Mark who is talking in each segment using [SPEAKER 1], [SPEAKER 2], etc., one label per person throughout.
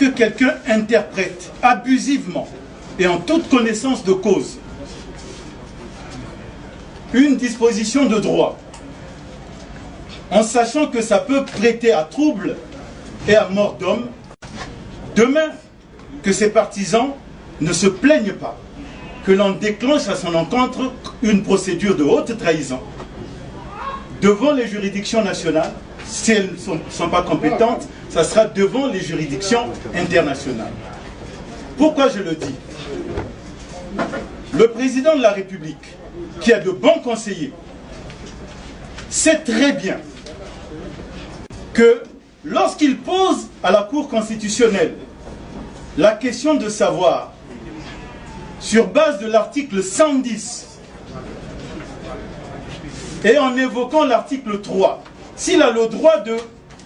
[SPEAKER 1] lorsque quelqu'un interprète abusivement et en toute connaissance de cause une disposition de droit, en sachant que ça peut prêter à trouble et à mort d'homme, demain, que ses partisans ne se plaignent pas que l'on déclenche à son encontre une procédure de haute trahison devant les juridictions nationales. Si elles ne sont pas compétentes, ça sera devant les juridictions internationales. Pourquoi je le dis? Le président de la République, qui a de bons conseillers, sait très bien que lorsqu'il pose à la Cour constitutionnelle la question de savoir, sur base de l'article 110, et en évoquant l'article 3, s'il a le droit de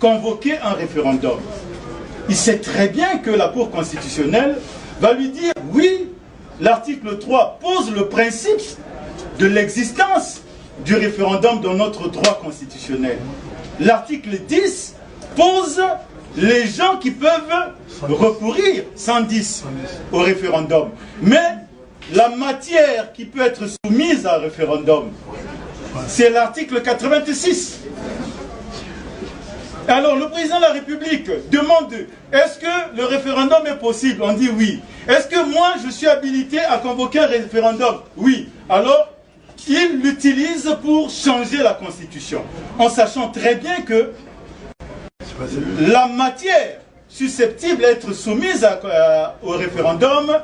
[SPEAKER 1] convoquer un référendum, il sait très bien que la Cour constitutionnelle va lui dire oui, l'article 3 pose le principe de l'existence du référendum dans notre droit constitutionnel. L'article 10 pose les gens qui peuvent recourir 110 au référendum. Mais la matière qui peut être soumise à un référendum, c'est l'article 86. Alors le président de la République demande, est-ce que le référendum est possible? On dit oui. Est-ce que moi je suis habilité à convoquer un référendum? Oui. Alors il l'utilise pour changer la Constitution, en sachant très bien que la matière susceptible d'être soumise au référendum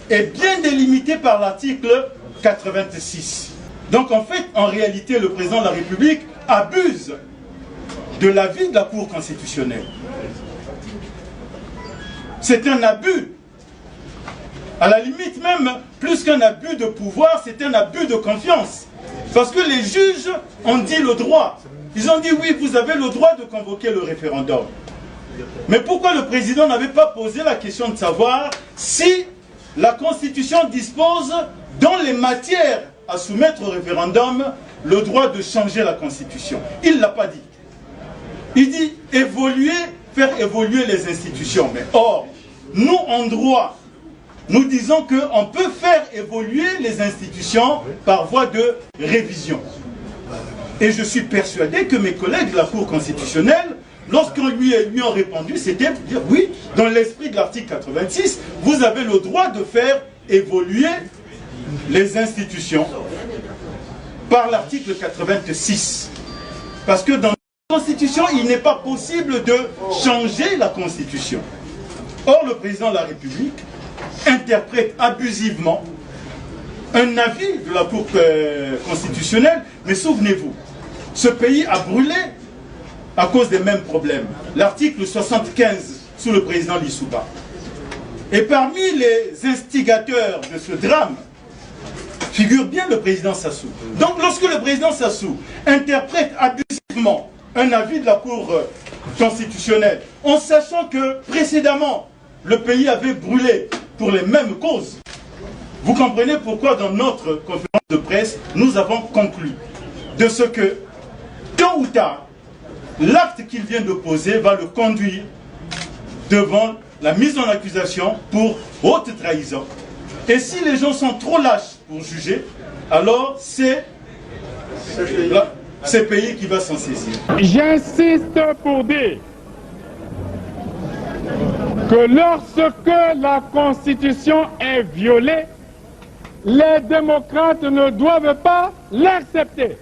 [SPEAKER 1] est bien délimitée par l'article 86. Donc en fait, en réalité, le président de la République abuse de l'avis de la Cour constitutionnelle. C'est un abus. À la limite même, plus qu'un abus de pouvoir, c'est un abus de confiance. Parce que les juges ont dit le droit. Ils ont dit oui, vous avez le droit de convoquer le référendum. Mais pourquoi le président n'avait pas posé la question de savoir si la Constitution dispose, dans les matières à soumettre au référendum, le droit de changer la Constitution? Il ne l'a pas dit. Il dit évoluer, faire évoluer les institutions. Mais or, nous en droit, nous disons qu'on peut faire évoluer les institutions par voie de révision. Et je suis persuadé que mes collègues de la Cour constitutionnelle, lorsqu'on lui ont répondu, c'était pour dire oui, dans l'esprit de l'article 86, vous avez le droit de faire évoluer les institutions par l'article 86. Parce que dans la Constitution, il n'est pas possible de changer la Constitution. Or, le président de la République interprète abusivement un avis de la Cour constitutionnelle, mais souvenez-vous, ce pays a brûlé à cause des mêmes problèmes. L'article 75 sous le président Lissouba. Et parmi les instigateurs de ce drame figure bien le président Sassou. Donc lorsque le président Sassou interprète abusivement un avis de la Cour constitutionnelle, en sachant que précédemment le pays avait brûlé pour les mêmes causes, vous comprenez pourquoi dans notre conférence de presse, nous avons conclu de ce que, tôt ou tard, l'acte qu'il vient de poser va le conduire devant la mise en accusation pour haute trahison. Et si les gens sont trop lâches pour juger, alors c'est ce pays qui va s'en saisir.
[SPEAKER 2] J'insiste pour dire que lorsque la Constitution est violée, les démocrates ne doivent pas l'accepter.